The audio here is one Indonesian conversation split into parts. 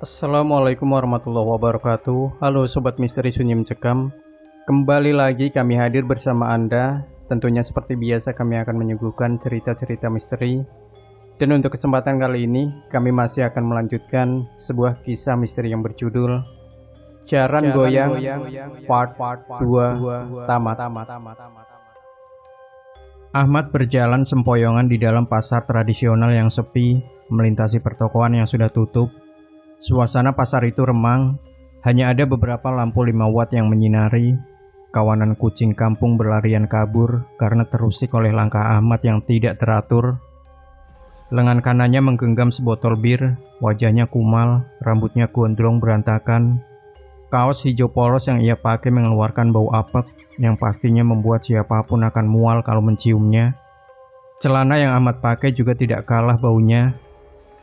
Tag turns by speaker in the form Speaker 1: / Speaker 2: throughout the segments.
Speaker 1: Assalamualaikum warahmatullahi wabarakatuh. Halo Sobat Misteri Sunyi Mencekam. Kembali lagi kami hadir bersama Anda. Tentunya seperti biasa kami akan menyuguhkan cerita-cerita misteri. Dan untuk kesempatan kali ini kami masih akan melanjutkan sebuah kisah misteri yang berjudul Jaran Goyang Part 2 Tamat. Ahmad berjalan sempoyongan di dalam pasar tradisional yang sepi, melintasi pertokoan yang sudah tutup. Suasana pasar itu remang, hanya ada beberapa lampu 5 watt yang menyinari. Kawanan kucing kampung berlarian kabur karena terusik oleh langkah Ahmad yang tidak teratur. Lengan kanannya menggenggam sebotol bir, wajahnya kumal, rambutnya gondrong berantakan. Kaos hijau polos yang ia pakai mengeluarkan bau apek yang pastinya membuat siapapun akan mual kalau menciumnya. Celana yang Ahmad pakai juga tidak kalah baunya.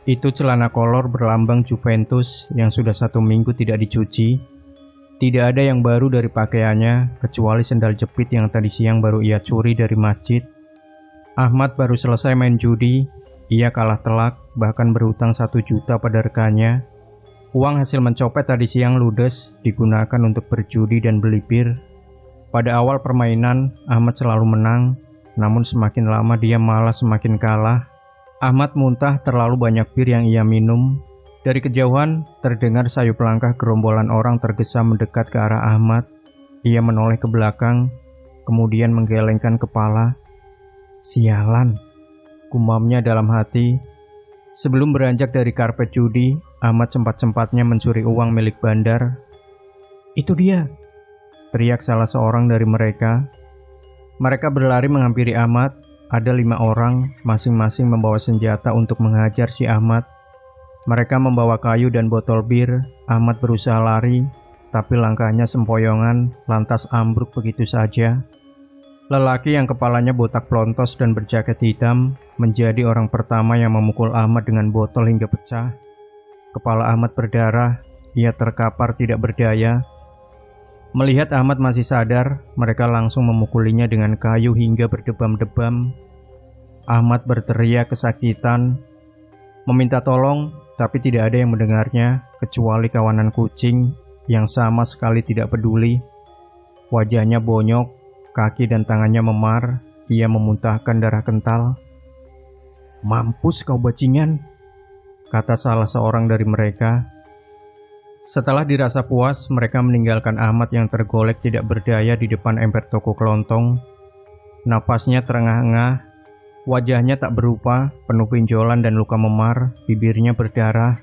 Speaker 1: Itu celana kolor berlambang Juventus yang sudah 1 minggu tidak dicuci. Tidak ada yang baru dari pakaiannya, kecuali sendal jepit yang tadi siang baru ia curi dari masjid. Ahmad baru selesai main judi, ia kalah telak, bahkan berhutang 1 juta pada rekannya. Uang hasil mencopet tadi siang ludes, digunakan untuk berjudi dan beli bir. Pada awal permainan, Ahmad selalu menang, namun semakin lama dia malah semakin kalah. Ahmad muntah terlalu banyak bir yang ia minum. Dari kejauhan, terdengar sayup langkah gerombolan orang tergesa mendekat ke arah Ahmad. Ia menoleh ke belakang, kemudian menggelengkan kepala. Sialan, gumamnya dalam hati. Sebelum beranjak dari karpet judi, Ahmad sempat-sempatnya mencuri uang milik bandar. Itu dia, teriak salah seorang dari mereka. Mereka berlari menghampiri Ahmad. Ada 5 orang, masing-masing membawa senjata untuk menghajar si Ahmad. Mereka membawa kayu dan botol bir. Ahmad berusaha lari, tapi langkahnya sempoyongan, lantas ambruk begitu saja. Lelaki yang kepalanya botak plontos dan berjaket hitam menjadi orang pertama yang memukul Ahmad dengan botol hingga pecah. Kepala Ahmad berdarah, ia terkapar tidak berdaya. Melihat Ahmad masih sadar, mereka langsung memukulinya dengan kayu hingga berdebam-debam. Ahmad berteriak kesakitan, meminta tolong, tapi tidak ada yang mendengarnya, kecuali kawanan kucing yang sama sekali tidak peduli. Wajahnya bonyok, kaki dan tangannya memar, ia memuntahkan darah kental. Mampus kau bajingan, kata salah seorang dari mereka. Setelah dirasa puas, mereka meninggalkan Ahmad yang tergolek tidak berdaya di depan emper toko kelontong. Napasnya terengah-engah, wajahnya tak berupa, penuh pinjolan dan luka memar, bibirnya berdarah.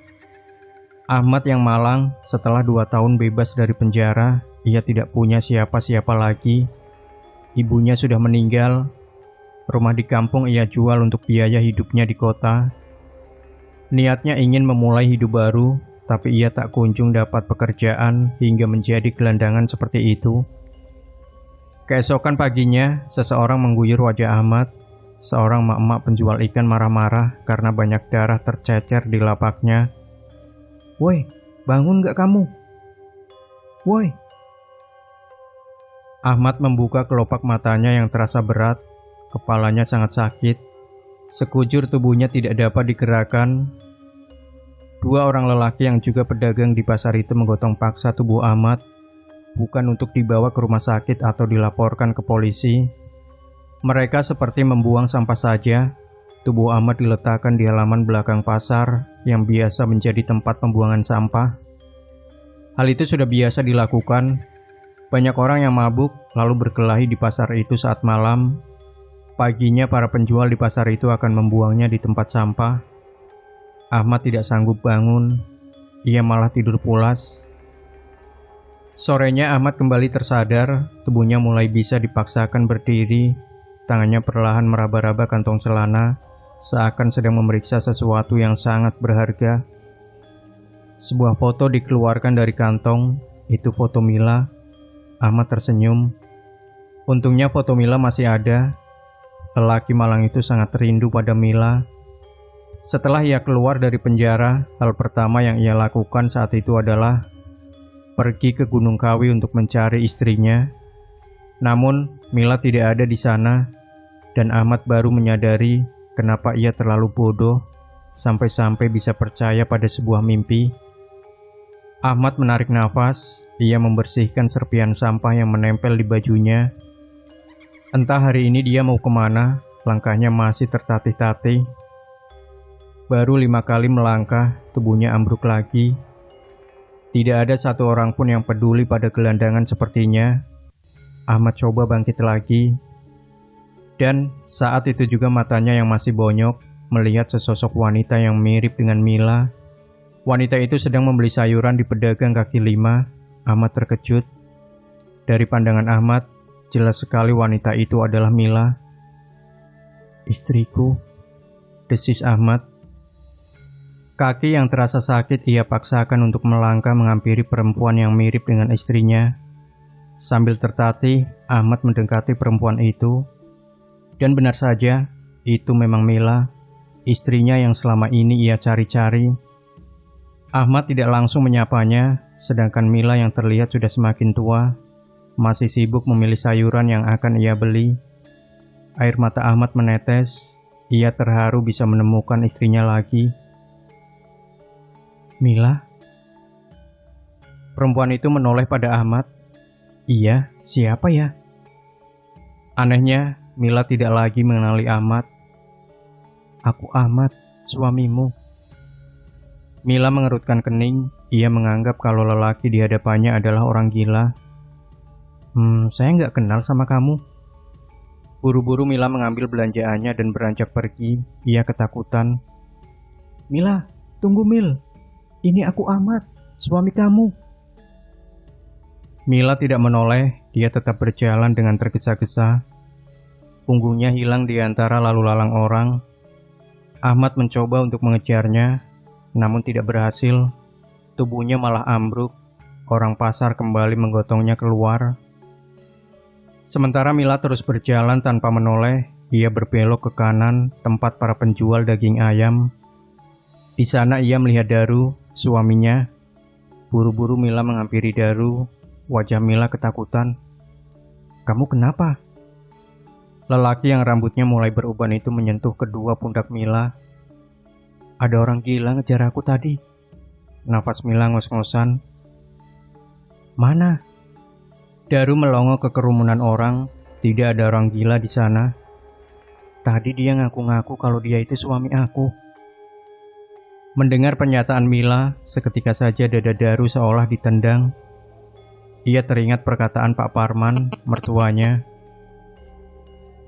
Speaker 1: Ahmad yang malang, setelah 2 tahun bebas dari penjara, ia tidak punya siapa-siapa lagi. Ibunya sudah meninggal, rumah di kampung ia jual untuk biaya hidupnya di kota. Niatnya ingin memulai hidup baru, tapi ia tak kunjung dapat pekerjaan hingga menjadi gelandangan seperti itu. Keesokan paginya, seseorang mengguyur wajah Ahmad. Seorang mak-mak penjual ikan marah-marah karena banyak darah tercecer di lapaknya. Woi, bangun gak kamu? Woi. Ahmad membuka kelopak matanya yang terasa berat. Kepalanya sangat sakit. Sekujur tubuhnya tidak dapat digerakkan. 2 orang lelaki yang juga pedagang di pasar itu menggotong paksa tubuh Ahmad, bukan untuk dibawa ke rumah sakit atau dilaporkan ke polisi. Mereka seperti membuang sampah saja. Tubuh Ahmad diletakkan di halaman belakang pasar yang biasa menjadi tempat pembuangan sampah. Hal itu sudah biasa dilakukan. Banyak orang yang mabuk lalu berkelahi di pasar itu saat malam. Paginya para penjual di pasar itu akan membuangnya di tempat sampah. Ahmad tidak sanggup bangun, ia malah tidur pulas. Sorenya Ahmad kembali tersadar, tubuhnya mulai bisa dipaksakan berdiri, tangannya perlahan meraba-raba kantong celana, seakan sedang memeriksa sesuatu yang sangat berharga. Sebuah foto dikeluarkan dari kantong, itu foto Mila. Ahmad tersenyum. Untungnya foto Mila masih ada. Lelaki malang itu sangat rindu pada Mila. Setelah ia keluar dari penjara, hal pertama yang ia lakukan saat itu adalah pergi ke Gunung Kawi untuk mencari istrinya. Namun, Mila tidak ada di sana, dan Ahmad baru menyadari kenapa ia terlalu bodoh sampai-sampai bisa percaya pada sebuah mimpi. Ahmad menarik nafas, ia membersihkan serpihan sampah yang menempel di bajunya. Entah hari ini dia mau kemana, langkahnya masih tertatih-tatih. Baru 5 kali melangkah, tubuhnya ambruk lagi. Tidak ada satu orang pun yang peduli pada gelandangan sepertinya. Ahmad coba bangkit lagi. Dan saat itu juga matanya yang masih bonyok melihat sesosok wanita yang mirip dengan Mila. Wanita itu sedang membeli sayuran di pedagang kaki 5. Ahmad terkejut. Dari pandangan Ahmad, jelas sekali wanita itu adalah Mila. "Istriku," desis Ahmad. Kaki yang terasa sakit ia paksakan untuk melangkah menghampiri perempuan yang mirip dengan istrinya. Sambil tertatih, Ahmad mendekati perempuan itu. Dan benar saja, itu memang Mila, istrinya yang selama ini ia cari-cari. Ahmad tidak langsung menyapanya, sedangkan Mila yang terlihat sudah semakin tua, masih sibuk memilih sayuran yang akan ia beli. Air mata Ahmad menetes, ia terharu bisa menemukan istrinya lagi. "Mila?" Perempuan itu menoleh pada Ahmad. "Iya, siapa ya?" Anehnya, Mila tidak lagi mengenali Ahmad. "Aku Ahmad, suamimu." Mila mengerutkan kening, ia menganggap kalau lelaki di hadapannya adalah orang gila. Saya nggak kenal sama kamu." Buru-buru Mila mengambil belanjaannya dan beranjak pergi, ia ketakutan. "Mila, tunggu Mil, ini aku Ahmad, suami kamu." Mila tidak menoleh, dia tetap berjalan dengan tergesa-gesa. Punggungnya hilang di antara lalu lalang orang. Ahmad mencoba untuk mengejarnya, namun tidak berhasil. Tubuhnya malah ambruk. Orang pasar kembali menggotongnya keluar. Sementara Mila terus berjalan tanpa menoleh, ia berbelok ke kanan, tempat para penjual daging ayam. Di sana ia melihat Daru, suaminya. Buru-buru Mila menghampiri Daru. Wajah Mila ketakutan. "Kamu kenapa?" Lelaki yang rambutnya mulai beruban itu menyentuh kedua pundak Mila. "Ada orang gila ngejar aku tadi." Nafas Mila ngos-ngosan. "Mana?" Daru melongo ke kerumunan orang. Tidak ada orang gila di sana. "Tadi dia ngaku-ngaku kalau dia itu suami aku." Mendengar pernyataan Mila, seketika saja dada Daru seolah ditendang. Ia teringat perkataan Pak Parman, mertuanya.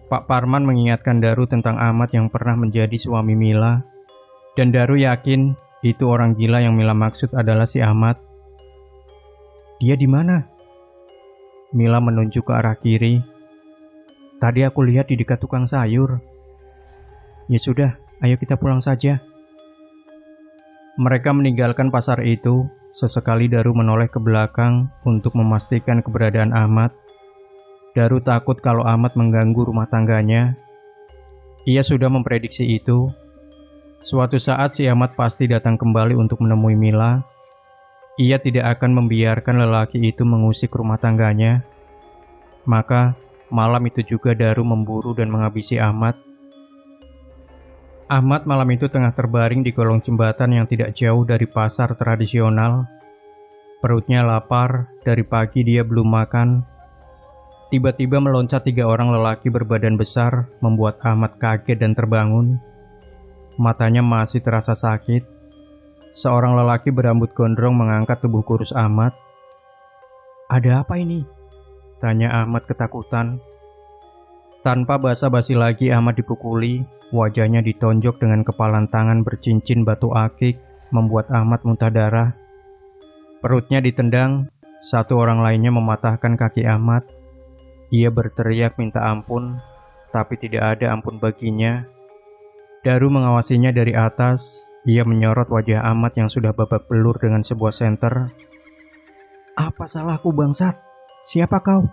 Speaker 1: Pak Parman mengingatkan Daru tentang Ahmad yang pernah menjadi suami Mila. Dan Daru yakin itu orang gila yang Mila maksud adalah si Ahmad. "Dia di mana?" Mila menunjuk ke arah kiri. "Tadi aku lihat di dekat tukang sayur." "Ya sudah, ayo kita pulang saja." Mereka meninggalkan pasar itu. Sesekali Daru menoleh ke belakang untuk memastikan keberadaan Ahmad. Daru takut kalau Ahmad mengganggu rumah tangganya. Ia sudah memprediksi itu. Suatu saat si Ahmad pasti datang kembali untuk menemui Mila. Ia tidak akan membiarkan lelaki itu mengusik rumah tangganya. Maka malam itu juga Daru memburu dan menghabisi Ahmad. Ahmad malam itu tengah terbaring di kolong jembatan yang tidak jauh dari pasar tradisional. Perutnya lapar, dari pagi dia belum makan. Tiba-tiba meloncat 3 orang lelaki berbadan besar, membuat Ahmad kaget dan terbangun. Matanya masih terasa sakit. Seorang lelaki berambut gondrong mengangkat tubuh kurus Ahmad. "Ada apa ini?" tanya Ahmad ketakutan. Tanpa basa-basi lagi Ahmad dipukuli, wajahnya ditonjok dengan kepalan tangan bercincin batu akik, membuat Ahmad muntah darah. Perutnya ditendang, satu orang lainnya mematahkan kaki Ahmad. Ia berteriak minta ampun, tapi tidak ada ampun baginya. Daru mengawasinya dari atas. Ia menyorot wajah Ahmad yang sudah babak belur dengan sebuah senter. "Apa salahku bangsat? Siapa kau?"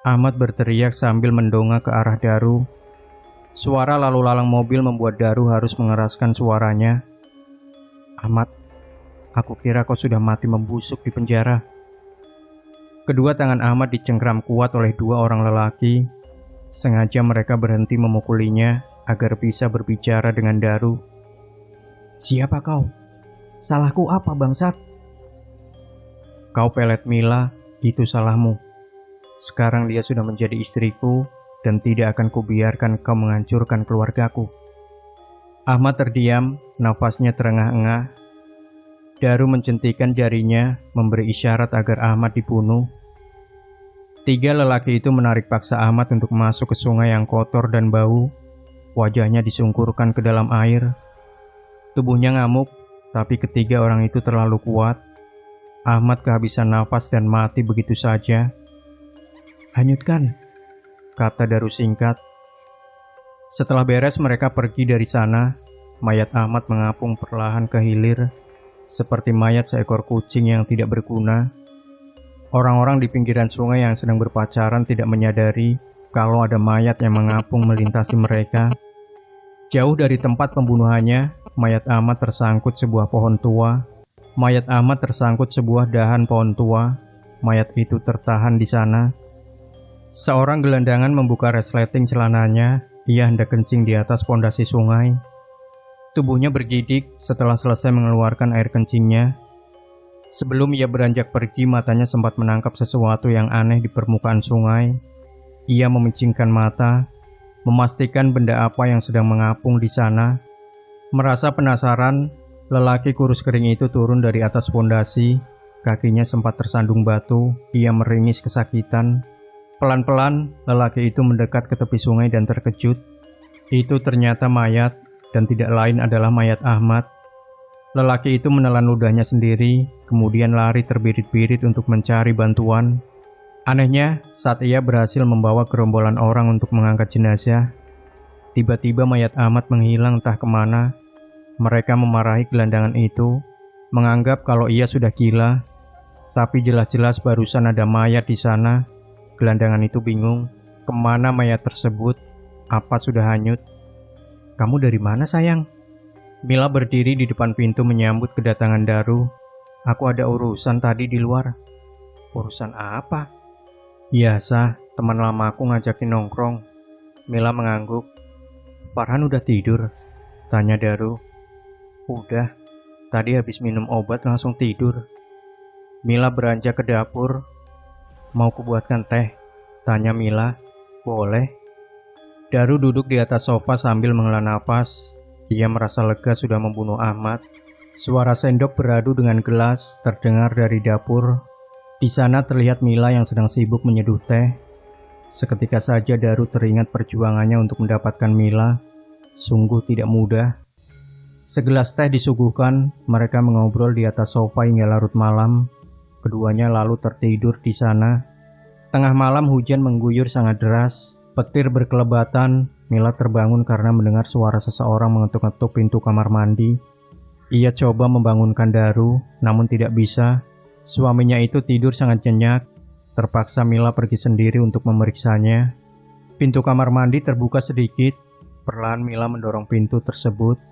Speaker 1: Ahmad berteriak sambil mendongak ke arah Daru. Suara lalu lalang mobil membuat Daru harus mengeraskan suaranya. "Ahmad, aku kira kau sudah mati membusuk di penjara." Kedua tangan Ahmad dicengkram kuat oleh 2 orang lelaki. Sengaja mereka berhenti memukulinya agar bisa berbicara dengan Daru. "Siapa kau? Salahku apa bangsat?" Kau pelet Mila, itu salahmu. Sekarang dia sudah menjadi istriku dan tidak akan kubiarkan kau menghancurkan keluargaku." Ahmad terdiam, nafasnya terengah-engah. Daru mencentikan jarinya, memberi isyarat agar Ahmad dibunuh. 3 lelaki itu menarik paksa Ahmad untuk masuk ke sungai yang kotor dan bau. Wajahnya disungkurkan ke dalam air. Tubuhnya ngamuk, tapi ketiga orang itu terlalu kuat. Ahmad kehabisan nafas dan mati begitu saja. "Hanyutkan," kata Daru singkat. Setelah beres mereka pergi dari sana. Mayat Ahmad mengapung perlahan ke hilir, seperti mayat seekor kucing yang tidak berguna. Orang-orang di pinggiran sungai yang sedang berpacaran tidak menyadari kalau ada mayat yang mengapung melintasi mereka. Jauh dari tempat pembunuhannya, mayat Ahmad tersangkut sebuah pohon tua. Mayat Ahmad tersangkut sebuah dahan pohon tua. Mayat itu tertahan di sana. Seorang gelandangan membuka resleting celananya. Ia hendak kencing di atas pondasi sungai. Tubuhnya bergidik setelah selesai mengeluarkan air kencingnya. Sebelum ia beranjak pergi, matanya sempat menangkap sesuatu yang aneh di permukaan sungai. Ia memicingkan mata, memastikan benda apa yang sedang mengapung di sana. Merasa penasaran, lelaki kurus kering itu turun dari atas fondasi. Kakinya sempat tersandung batu, ia meringis kesakitan. Pelan-pelan, lelaki itu mendekat ke tepi sungai dan terkejut. Itu ternyata mayat, dan tidak lain adalah mayat Ahmad. Lelaki itu menelan ludahnya sendiri, kemudian lari terbirit-birit untuk mencari bantuan. Anehnya, saat ia berhasil membawa gerombolan orang untuk mengangkat jenazah, tiba-tiba mayat Ahmad menghilang entah kemana. Mereka memarahi gelandangan itu, menganggap kalau ia sudah gila. Tapi jelas-jelas barusan ada mayat di sana. Gelandangan itu bingung, kemana mayat tersebut? Apa sudah hanyut? "Kamu dari mana, sayang?" Mila berdiri di depan pintu menyambut kedatangan Daru. "Aku ada urusan tadi di luar." "Urusan apa?" "Biasa, teman lamaku ngajakin nongkrong." Mila mengangguk. "Farhan udah tidur?" tanya Daru. "Udah, tadi habis minum obat langsung tidur." Mila beranjak ke dapur. "Mau kubuatkan teh?" tanya Mila. "Boleh." Daru duduk di atas sofa sambil menghela napas. Ia merasa lega sudah membunuh Ahmad. Suara sendok beradu dengan gelas terdengar dari dapur. Di sana terlihat Mila yang sedang sibuk menyeduh teh. Seketika saja Daru teringat perjuangannya untuk mendapatkan Mila. Sungguh tidak mudah. Segelas teh disuguhkan, mereka mengobrol di atas sofa hingga larut malam. Keduanya lalu tertidur di sana. Tengah malam hujan mengguyur sangat deras. Petir berkelebatan. Mila terbangun karena mendengar suara seseorang mengetuk-ngetuk pintu kamar mandi. Ia coba membangunkan Daru, namun tidak bisa. Suaminya itu tidur sangat nyenyak. Terpaksa Mila pergi sendiri untuk memeriksanya. Pintu kamar mandi terbuka sedikit. Perlahan Mila mendorong pintu tersebut.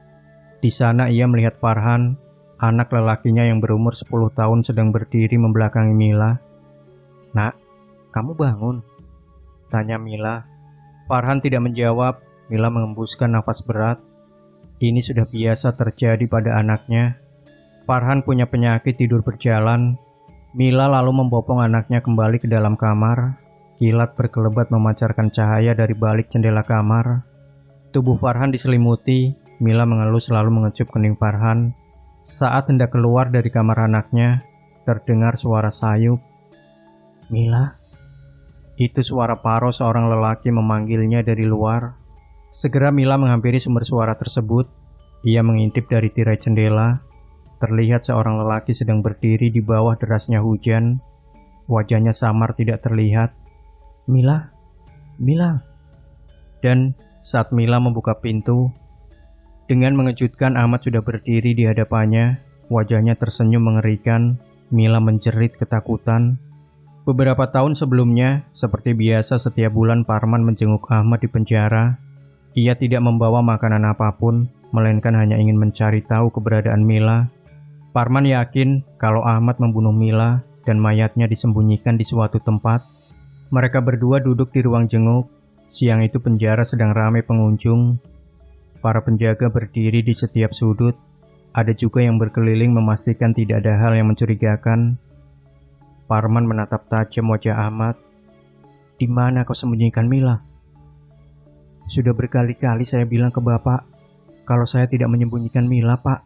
Speaker 1: Di sana ia melihat Farhan, anak lelakinya yang berumur 10 tahun sedang berdiri membelakangi Mila. "Nak, kamu bangun?" tanya Mila. Farhan tidak menjawab. Mila mengembuskan nafas berat. Ini sudah biasa terjadi pada anaknya. Farhan punya penyakit tidur berjalan. Mila lalu membopong anaknya kembali ke dalam kamar. Kilat berkelebat memancarkan cahaya dari balik jendela kamar. Tubuh Farhan diselimuti. Mila mengelus lalu mengecup kening Farhan. Saat hendak keluar dari kamar anaknya, terdengar suara sayup. "Mila?" Itu suara Paro, seorang lelaki memanggilnya dari luar. Segera Mila menghampiri sumber suara tersebut. Ia mengintip dari tirai jendela. Terlihat seorang lelaki sedang berdiri di bawah derasnya hujan. Wajahnya samar tidak terlihat. "Mila? Mila?" Dan saat Mila membuka pintu, dengan mengejutkan Ahmad sudah berdiri di hadapannya. Wajahnya tersenyum mengerikan. Mila menjerit ketakutan. Beberapa tahun sebelumnya, seperti biasa setiap bulan Parman menjenguk Ahmad di penjara. Ia tidak membawa makanan apapun, melainkan hanya ingin mencari tahu keberadaan Mila. Parman yakin kalau Ahmad membunuh Mila dan mayatnya disembunyikan di suatu tempat. Mereka berdua duduk di ruang jenguk. Siang itu penjara sedang ramai pengunjung. Para penjaga berdiri di setiap sudut. Ada juga yang berkeliling memastikan tidak ada hal yang mencurigakan. Parman menatap tajam wajah Ahmad. "Di mana kau sembunyikan Mila?" "Sudah berkali-kali saya bilang ke Bapak kalau saya tidak menyembunyikan Mila, Pak.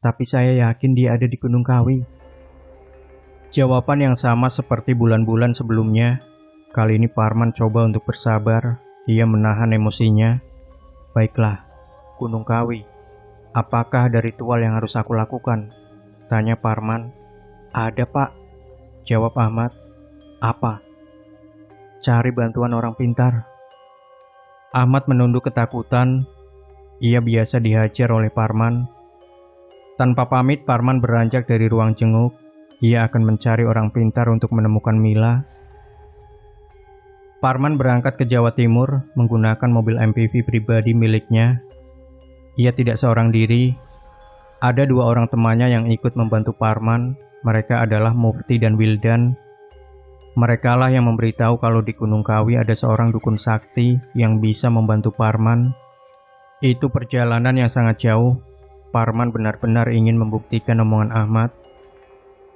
Speaker 1: Tapi saya yakin dia ada di Gunung Kawi." Jawaban yang sama seperti bulan-bulan sebelumnya. Kali ini Parman coba untuk bersabar. Ia menahan emosinya. "Baiklah, Gunung Kawi. Apakah ada ritual yang harus aku lakukan?" tanya Parman. "Ada, Pak," jawab Ahmad. "Apa?" "Cari bantuan orang pintar." Ahmad menunduk ketakutan. Ia biasa dihajar oleh Parman. Tanpa pamit, Parman beranjak dari ruang jenguk. Ia akan mencari orang pintar untuk menemukan Mila. Parman berangkat ke Jawa Timur menggunakan mobil MPV pribadi miliknya. Ia tidak seorang diri. Ada 2 orang temannya yang ikut membantu Parman. Mereka adalah Mufti dan Wildan. Merekalah yang memberitahu kalau di Gunung Kawi ada seorang dukun sakti yang bisa membantu Parman. Itu perjalanan yang sangat jauh. Parman benar-benar ingin membuktikan omongan Ahmad.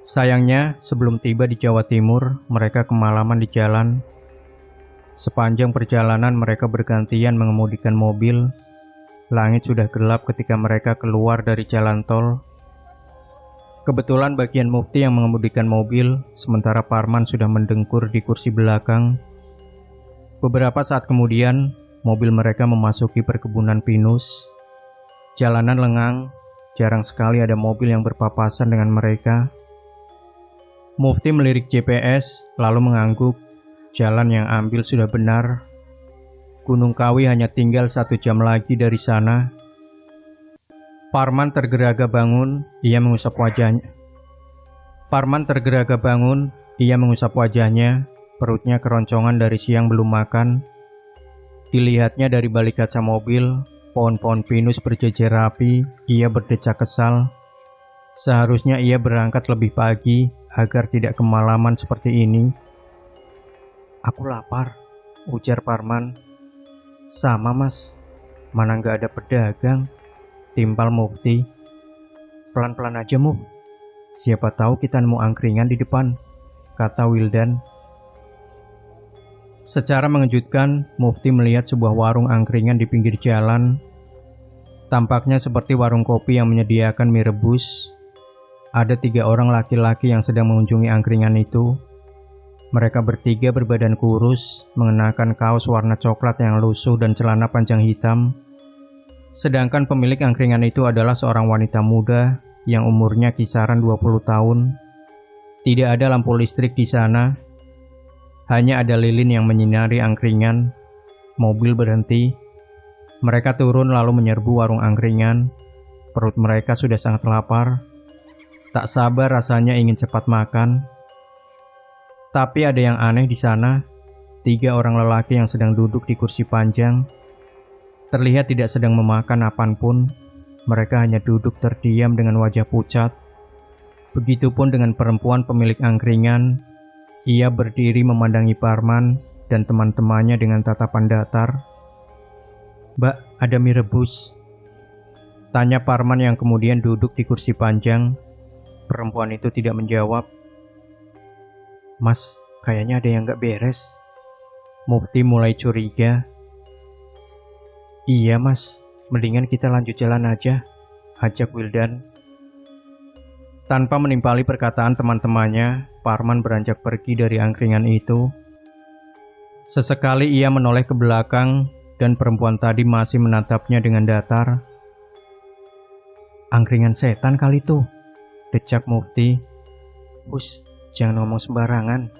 Speaker 1: Sayangnya, sebelum tiba di Jawa Timur, mereka kemalaman di jalan. Sepanjang perjalanan mereka bergantian mengemudikan mobil. Langit sudah gelap ketika mereka keluar dari jalan tol. Kebetulan bagian Mufti yang mengemudikan mobil, sementara Parman sudah mendengkur di kursi belakang. Beberapa saat kemudian, mobil mereka memasuki perkebunan pinus. Jalanan lengang, jarang sekali ada mobil yang berpapasan dengan mereka. Mufti melirik GPS, lalu mengangguk. Jalan yang ambil sudah benar. Gunung Kawi hanya tinggal 1 jam lagi dari sana. Parman tergeraga bangun, ia mengusap wajahnya. Perutnya keroncongan dari siang belum makan. Dilihatnya dari balik kaca mobil, pohon-pohon pinus berjejer rapi. Ia berdecak kesal. Seharusnya ia berangkat lebih pagi agar tidak kemalaman seperti ini. "Aku lapar," ujar Parman. "Sama, Mas. Mana nggak ada pedagang," timpal Mufti. "Pelan-pelan aja, Muf. Siapa tahu kita nemu angkringan di depan," kata Wildan. Secara mengejutkan, Mufti melihat sebuah warung angkringan di pinggir jalan. Tampaknya seperti warung kopi yang menyediakan mie rebus. Ada 3 orang laki-laki yang sedang mengunjungi angkringan itu. Mereka bertiga berbadan kurus, mengenakan kaos warna coklat yang lusuh dan celana panjang hitam. Sedangkan pemilik angkringan itu adalah seorang wanita muda yang umurnya kisaran 20 tahun. Tidak ada lampu listrik di sana. Hanya ada lilin yang menyinari angkringan. Mobil berhenti. Mereka turun lalu menyerbu warung angkringan. Perut mereka sudah sangat lapar. Tak sabar rasanya ingin cepat makan. Tapi ada yang aneh di sana. 3 orang lelaki yang sedang duduk di kursi panjang. Terlihat tidak sedang memakan apapun. Mereka hanya duduk terdiam dengan wajah pucat. Begitupun dengan perempuan pemilik angkringan. Ia berdiri memandangi Parman dan teman-temannya dengan tatapan datar. "Mbak, ada mie rebus?" tanya Parman yang kemudian duduk di kursi panjang. Perempuan itu tidak menjawab. "Mas, kayaknya ada yang gak beres." Mufti mulai curiga. "Iya, Mas. Mendingan kita lanjut jalan aja," ajak Wildan. Tanpa menimpali perkataan teman-temannya, Parman beranjak pergi dari angkringan itu. Sesekali ia menoleh ke belakang dan perempuan tadi masih menatapnya dengan datar. "Angkringan setan kali tuh," decak Mufti. "Hus, jangan ngomong sembarangan,"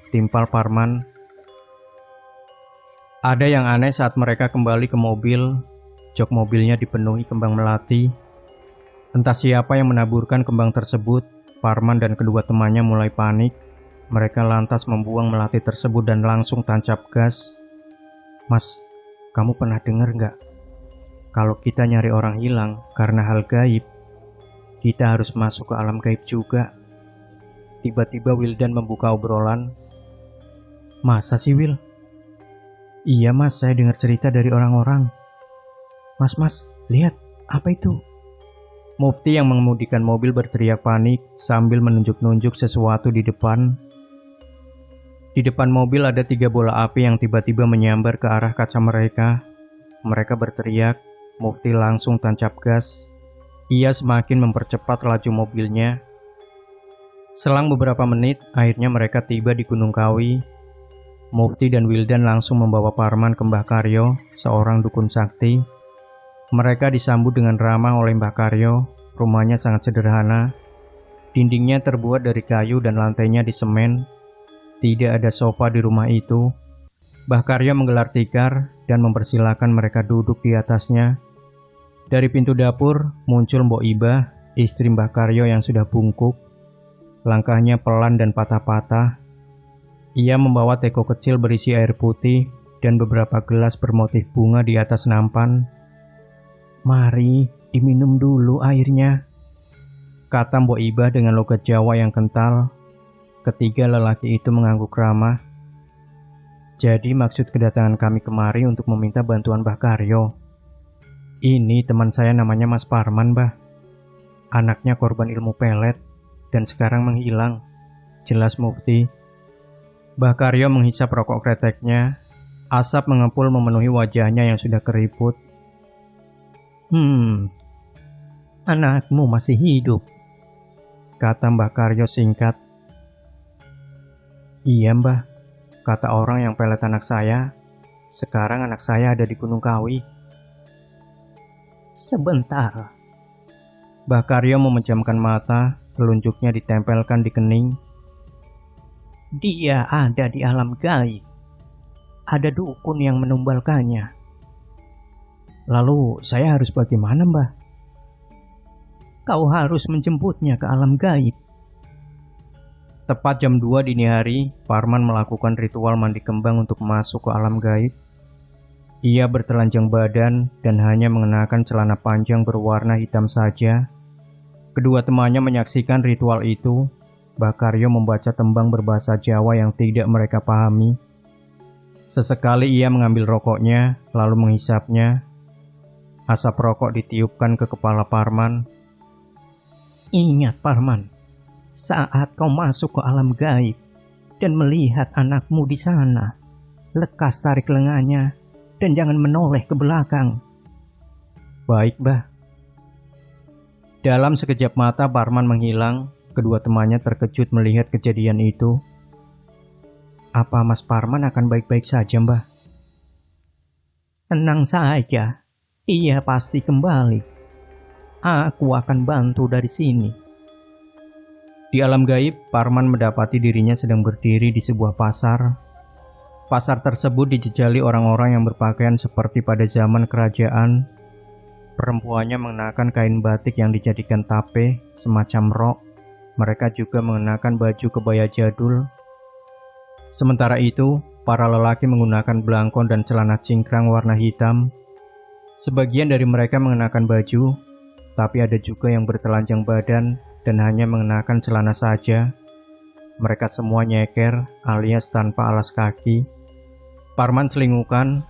Speaker 1: timpal Parman. Ada yang aneh saat mereka kembali ke mobil. Jok mobilnya dipenuhi kembang melati. Entah siapa yang menaburkan kembang tersebut. Parman dan kedua temannya mulai panik. Mereka lantas membuang melati tersebut dan langsung tancap gas. "Mas, kamu pernah dengar nggak? Kalau kita nyari orang hilang karena hal gaib, kita harus masuk ke alam gaib juga." Tiba-tiba Wildan membuka obrolan. "Masa sih, Wil?" "Iya, Mas, saya dengar cerita dari orang-orang." Mas, lihat, apa itu?" Mufti yang mengemudikan mobil berteriak panik sambil menunjuk-nunjuk sesuatu di depan. Di depan mobil ada 3 bola api yang tiba-tiba menyambar ke arah kaca mereka. Mereka berteriak, Mufti langsung tancap gas. Ia semakin mempercepat laju mobilnya. Selang beberapa menit, akhirnya mereka tiba di Gunung Kawi. Mufti dan Wildan langsung membawa Parman ke Mbah Karyo, seorang dukun sakti. Mereka disambut dengan ramah oleh Mbah Karyo. Rumahnya sangat sederhana. Dindingnya terbuat dari kayu dan lantainya di semen. Tidak ada sofa di rumah itu. Mbah Karyo menggelar tikar dan mempersilahkan mereka duduk di atasnya. Dari pintu dapur muncul Mbok Ibah, istri Mbah Karyo yang sudah bungkuk. Langkahnya pelan dan patah-patah. Ia membawa teko kecil berisi air putih dan beberapa gelas bermotif bunga di atas nampan. "Mari, diminum dulu airnya," kata Mbok Ibah dengan logat Jawa yang kental. Ketiga lelaki itu mengangguk ramah. "Jadi maksud kedatangan kami kemari untuk meminta bantuan Mbah Karyo. Ini teman saya namanya Mas Parman, Mbah. Anaknya korban ilmu pelet dan sekarang menghilang," jelas Mufti. Mbah Karyo menghisap rokok kreteknya. Asap mengepul memenuhi wajahnya yang sudah keriput. "Anakmu masih hidup," kata Mbah Karyo singkat. "Iya, Mbah, kata orang yang pelet anak saya. Sekarang anak saya ada di Gunung Kawi." "Sebentar." Mbah Karyo memejamkan mata, telunjuknya ditempelkan di kening. "Dia ada di alam gaib. Ada dukun yang menumbalkannya." "Lalu saya harus bagaimana, Mbah?" "Kau harus menjemputnya ke alam gaib." Tepat jam 2 dini hari, Parman melakukan ritual mandi kembang untuk masuk ke alam gaib. Ia bertelanjang badan dan hanya mengenakan celana panjang berwarna hitam saja. Kedua temannya menyaksikan ritual itu. Mbah Karyo membaca tembang berbahasa Jawa yang tidak mereka pahami. Sesekali ia mengambil rokoknya, lalu menghisapnya. Asap rokok ditiupkan ke kepala Parman. "Ingat, Parman, saat kau masuk ke alam gaib dan melihat anakmu di sana, lekas tarik lengannya dan jangan menoleh ke belakang." "Baik, Mbah." Dalam sekejap mata Parman menghilang. Kedua temannya terkejut melihat kejadian itu. "Apa Mas Parman akan baik-baik saja, Mbah?" "Tenang saja. Ia pasti kembali. Aku akan bantu dari sini." Di alam gaib, Parman mendapati dirinya sedang berdiri di sebuah pasar. Pasar tersebut dijejali orang-orang yang berpakaian seperti pada zaman kerajaan. Perempuannya mengenakan kain batik yang dijadikan tape, semacam rok. Mereka juga mengenakan baju kebaya jadul. Sementara itu, para lelaki menggunakan belangkon dan celana cingkrang warna hitam. Sebagian dari mereka mengenakan baju, tapi ada juga yang bertelanjang badan dan hanya mengenakan celana saja. Mereka semua nyeker alias tanpa alas kaki. Parman celingukan,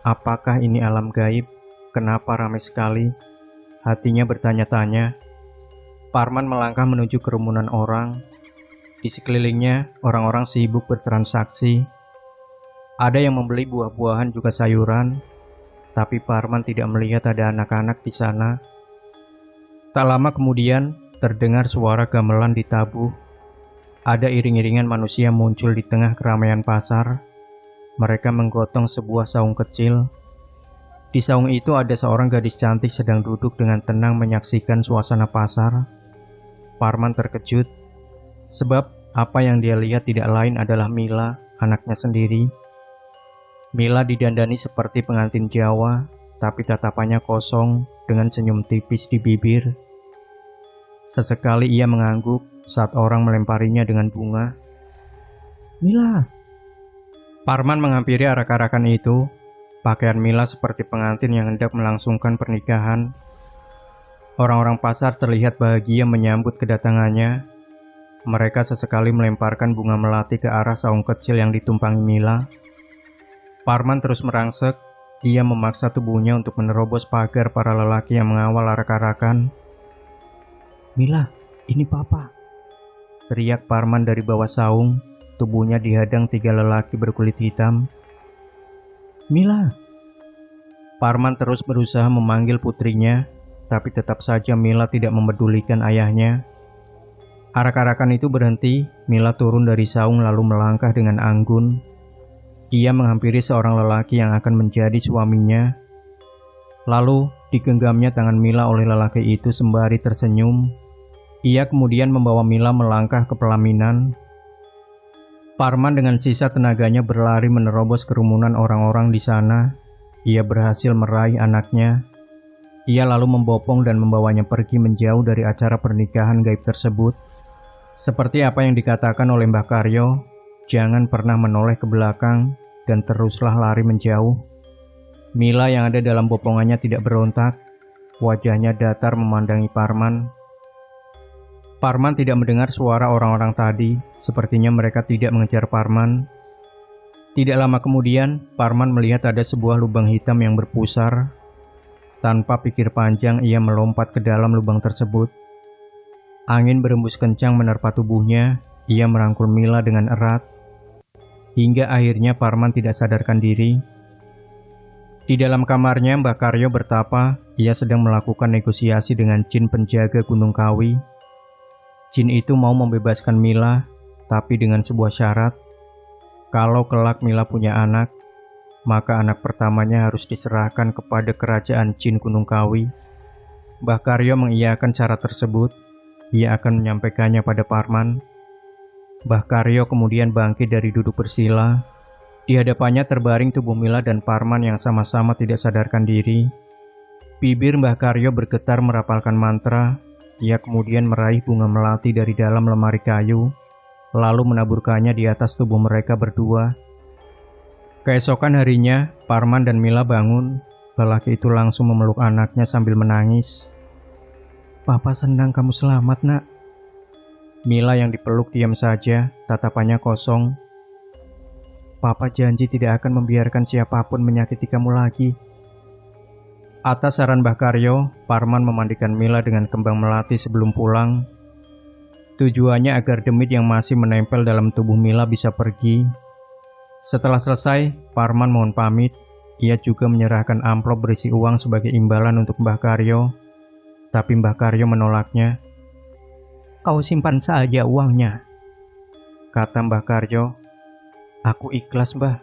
Speaker 1: apakah ini alam gaib? Kenapa ramai sekali? Hatinya bertanya-tanya. Parman melangkah menuju kerumunan orang. Di sekelilingnya, orang-orang sibuk bertransaksi. Ada yang membeli buah-buahan juga sayuran. Tapi Parman tidak melihat ada anak-anak di sana. Tak lama kemudian, terdengar suara gamelan ditabuh. Ada iring-iringan manusia muncul di tengah keramaian pasar. Mereka menggotong sebuah saung kecil. Di saung itu ada seorang gadis cantik sedang duduk dengan tenang menyaksikan suasana pasar. Parman terkejut, sebab apa yang dia lihat tidak lain adalah Mila, anaknya sendiri. Mila didandani seperti pengantin Jawa, tapi tatapannya kosong dengan senyum tipis di bibir. Sesekali ia mengangguk saat orang melemparinya dengan bunga. "Mila!" Parman menghampiri arak-arakan itu. Pakaian Mila seperti pengantin yang hendak melangsungkan pernikahan. Orang-orang pasar terlihat bahagia menyambut kedatangannya. Mereka sesekali melemparkan bunga melati ke arah saung kecil yang ditumpangi Mila. Parman terus merangsek. Ia memaksa tubuhnya untuk menerobos pagar para lelaki yang mengawal arak-arakan. "Mila, ini Papa," teriak Parman dari bawah saung. Tubuhnya dihadang 3 lelaki berkulit hitam. "Mila!" Parman terus berusaha memanggil putrinya, tapi tetap saja Mila tidak mempedulikan ayahnya. Arak-arakan itu berhenti. Mila turun dari saung lalu melangkah dengan anggun. Ia menghampiri seorang lelaki yang akan menjadi suaminya. Lalu digenggamnya tangan Mila oleh lelaki itu sembari tersenyum. Ia kemudian membawa Mila melangkah ke pelaminan. Parman dengan sisa tenaganya berlari menerobos kerumunan orang-orang di sana. Ia berhasil meraih anaknya. Ia lalu membopong dan membawanya pergi menjauh dari acara pernikahan gaib tersebut. Seperti apa yang dikatakan oleh Mbah Karyo, jangan pernah menoleh ke belakang dan teruslah lari menjauh. Mila yang ada dalam bopongannya tidak berontak. Wajahnya datar memandangi Parman. Parman tidak mendengar suara orang-orang tadi. Sepertinya mereka tidak mengejar Parman. Tidak lama kemudian, Parman melihat ada sebuah lubang hitam yang berpusar. Tanpa pikir panjang, ia melompat ke dalam lubang tersebut. Angin berembus kencang menerpa tubuhnya. Ia merangkul Mila dengan erat. Hingga akhirnya Parman tidak sadarkan diri. Di dalam kamarnya, Mbah Karyo bertapa. Ia sedang melakukan negosiasi dengan jin penjaga Gunung Kawi. Jin itu mau membebaskan Mila, tapi dengan sebuah syarat. Kalau kelak Mila punya anak, maka anak pertamanya harus diserahkan kepada kerajaan jin Gunung Kawi. Mbah Karyo mengiyakan syarat tersebut. Ia akan menyampaikannya pada Parman. Mbah Karyo kemudian bangkit dari duduk bersila. Di hadapannya terbaring tubuh Mila dan Parman yang sama-sama tidak sadarkan diri. Bibir Mbah Karyo bergetar merapalkan mantra. Ia kemudian meraih bunga melati dari dalam lemari kayu, lalu menaburkannya di atas tubuh mereka berdua. Keesokan harinya, Parman dan Mila bangun. Lelaki itu langsung memeluk anaknya sambil menangis. "Papa senang kamu selamat, Nak." Mila yang dipeluk diam saja, tatapannya kosong. "Papa janji tidak akan membiarkan siapapun menyakiti kamu lagi." Atas saran Mbah Karyo, Parman memandikan Mila dengan kembang melati sebelum pulang. Tujuannya agar demit yang masih menempel dalam tubuh Mila bisa pergi. Setelah selesai, Parman mohon pamit. Ia juga menyerahkan amplop berisi uang sebagai imbalan untuk Mbah Karyo. Tapi Mbah Karyo menolaknya. "Kau simpan saja uangnya," kata Mbah Karyo. "Aku ikhlas, Mbah.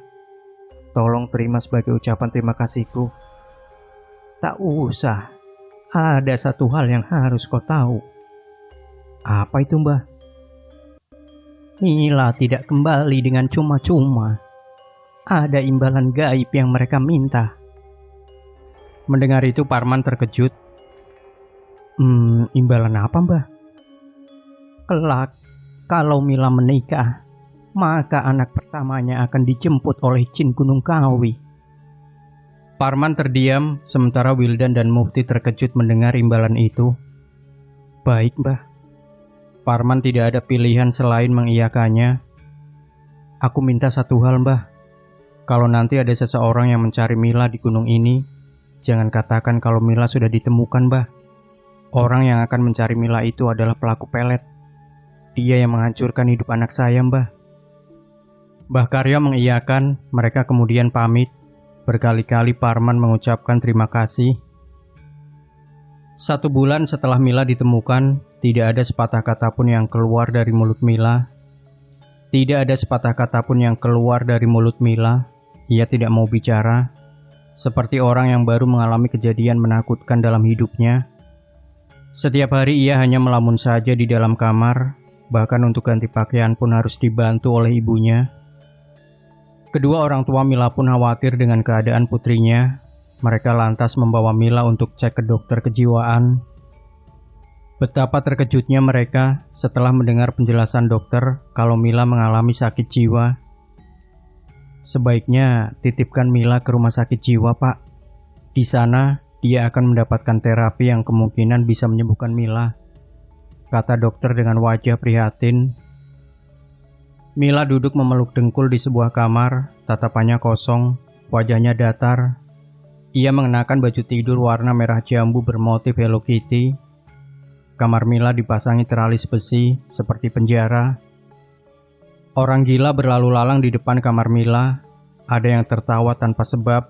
Speaker 1: Tolong terima sebagai ucapan terima kasihku." "Tak usah. Ada satu hal yang harus kau tahu." "Apa itu, Mbah?" "Mila tidak kembali dengan cuma-cuma. Ada imbalan gaib yang mereka minta." Mendengar itu Parman terkejut. Imbalan apa, Mbah?" "Kelak, kalau Mila menikah, maka anak pertamanya akan dijemput oleh jin Gunung Kawi." Parman terdiam, sementara Wildan dan Mufti terkejut mendengar imbalan itu. "Baik, Mbah." Parman tidak ada pilihan selain mengiyakannya. "Aku minta satu hal, Mbah. Kalau nanti ada seseorang yang mencari Mila di gunung ini, jangan katakan kalau Mila sudah ditemukan, Mbah. Orang yang akan mencari Mila itu adalah pelaku pelet. Dia yang menghancurkan hidup anak saya, Mbah." Mbah Karyo mengiyakan, mereka kemudian pamit. Berkali-kali Parman mengucapkan terima kasih. 1 bulan setelah Mila ditemukan, tidak ada sepatah kata pun yang keluar dari mulut Mila. Tidak ada sepatah kata pun yang keluar dari mulut Mila. Ia tidak mau bicara, seperti orang yang baru mengalami kejadian menakutkan dalam hidupnya. Setiap hari ia hanya melamun saja di dalam kamar, bahkan untuk ganti pakaian pun harus dibantu oleh ibunya. Kedua orang tua Mila pun khawatir dengan keadaan putrinya. Mereka lantas membawa Mila untuk cek ke dokter kejiwaan. Betapa terkejutnya mereka setelah mendengar penjelasan dokter kalau Mila mengalami sakit jiwa. "Sebaiknya titipkan Mila ke rumah sakit jiwa, Pak. Di sana dia akan mendapatkan terapi yang kemungkinan bisa menyembuhkan Mila," kata dokter dengan wajah prihatin. Mila duduk memeluk dengkul di sebuah kamar, tatapannya kosong, wajahnya datar. Ia mengenakan baju tidur warna merah jambu bermotif Hello Kitty. Kamar Mila dipasangi teralis besi seperti penjara. Orang gila berlalu lalang di depan kamar Mila. Ada yang tertawa tanpa sebab,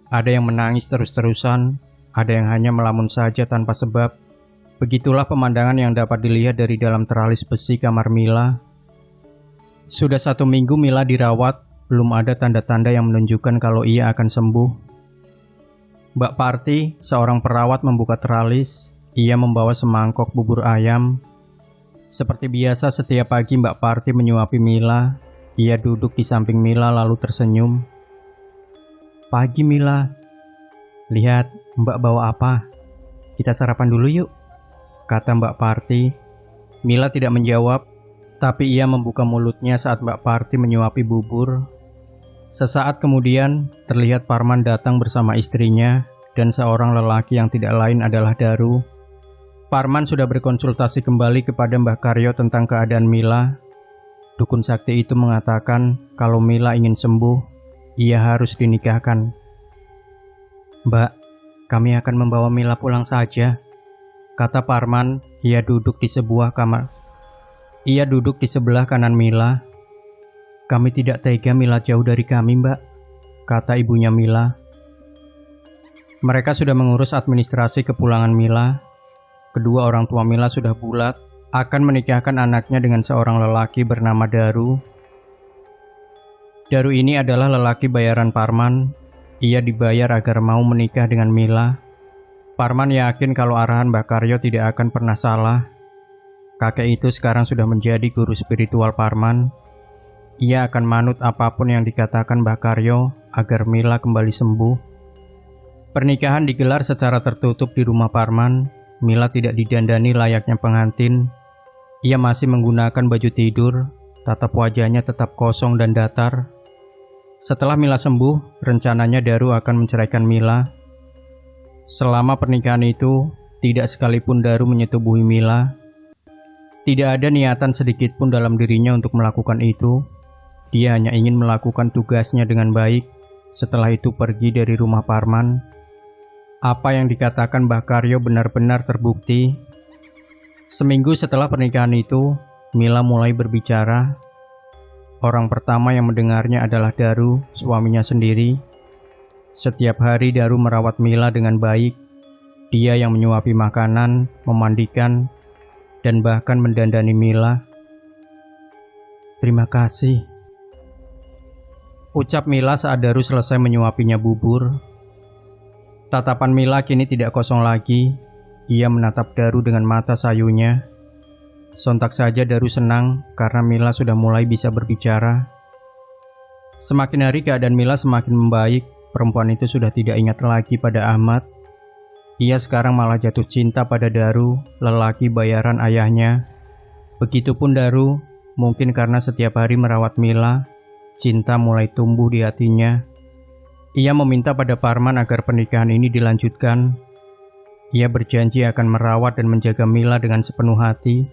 Speaker 1: ada yang menangis terus-terusan, ada yang hanya melamun saja tanpa sebab. Begitulah pemandangan yang dapat dilihat dari dalam teralis besi kamar Mila. Sudah 1 minggu Mila dirawat, belum ada tanda-tanda yang menunjukkan kalau ia akan sembuh. Mbak Parti, seorang perawat, membuka teralis. Ia membawa semangkok bubur ayam. Seperti biasa setiap pagi Mbak Parti menyuapi Mila. Ia duduk di samping Mila lalu tersenyum. "Pagi Mila. Lihat, Mbak bawa apa? Kita sarapan dulu yuk," kata Mbak Parti. Mila tidak menjawab, tapi ia membuka mulutnya saat Mbak Parti menyuapi bubur. Sesaat kemudian, terlihat Parman datang bersama istrinya dan seorang lelaki yang tidak lain adalah Daru. Parman sudah berkonsultasi kembali kepada Mbah Karyo tentang keadaan Mila. Dukun sakti itu mengatakan kalau Mila ingin sembuh, ia harus dinikahkan. "Mbak, kami akan membawa Mila pulang saja," kata Parman. Ia duduk di sebuah kamar. Ia duduk di sebelah kanan Mila. "Kami tidak tega Mila jauh dari kami, Mbak," kata ibunya Mila. Mereka sudah mengurus administrasi kepulangan Mila. Kedua orang tua Mila sudah bulat akan menikahkan anaknya dengan seorang lelaki bernama Daru. Daru ini adalah lelaki bayaran Parman. Ia dibayar agar mau menikah dengan Mila. Parman yakin kalau arahan Mbah Karyo tidak akan pernah salah. Kakek itu sekarang sudah menjadi guru spiritual Parman. Ia akan manut apapun yang dikatakan Mbah Karyo agar Mila kembali sembuh. Pernikahan digelar secara tertutup di rumah Parman. Mila tidak didandani layaknya pengantin. Ia masih menggunakan baju tidur. Tatap wajahnya tetap kosong dan datar. Setelah Mila sembuh, rencananya Daru akan menceraikan Mila. Selama pernikahan itu, tidak sekalipun Daru menyetubuhi Mila. Tidak ada niatan sedikit pun dalam dirinya untuk melakukan itu. Dia hanya ingin melakukan tugasnya dengan baik. Setelah itu pergi dari rumah Parman. Apa yang dikatakan Mbah Karyo benar-benar terbukti. Seminggu setelah pernikahan itu, Mila mulai berbicara. Orang pertama yang mendengarnya adalah Daru, suaminya sendiri. Setiap hari Daru merawat Mila dengan baik. Dia yang menyuapi makanan, memandikan, dan bahkan mendandani Mila. "Terima kasih," ucap Mila saat Daru selesai menyuapinya bubur. Tatapan Mila kini tidak kosong lagi. Ia menatap Daru dengan mata sayunya. Sontak saja Daru senang karena Mila sudah mulai bisa berbicara. Semakin hari keadaan Mila semakin membaik. Perempuan itu sudah tidak ingat lagi pada Ahmad. Ia sekarang malah jatuh cinta pada Daru, lelaki bayaran ayahnya. Begitupun Daru, mungkin karena setiap hari merawat Mila, cinta mulai tumbuh di hatinya. Ia meminta pada Parman agar pernikahan ini dilanjutkan. Ia berjanji akan merawat dan menjaga Mila dengan sepenuh hati.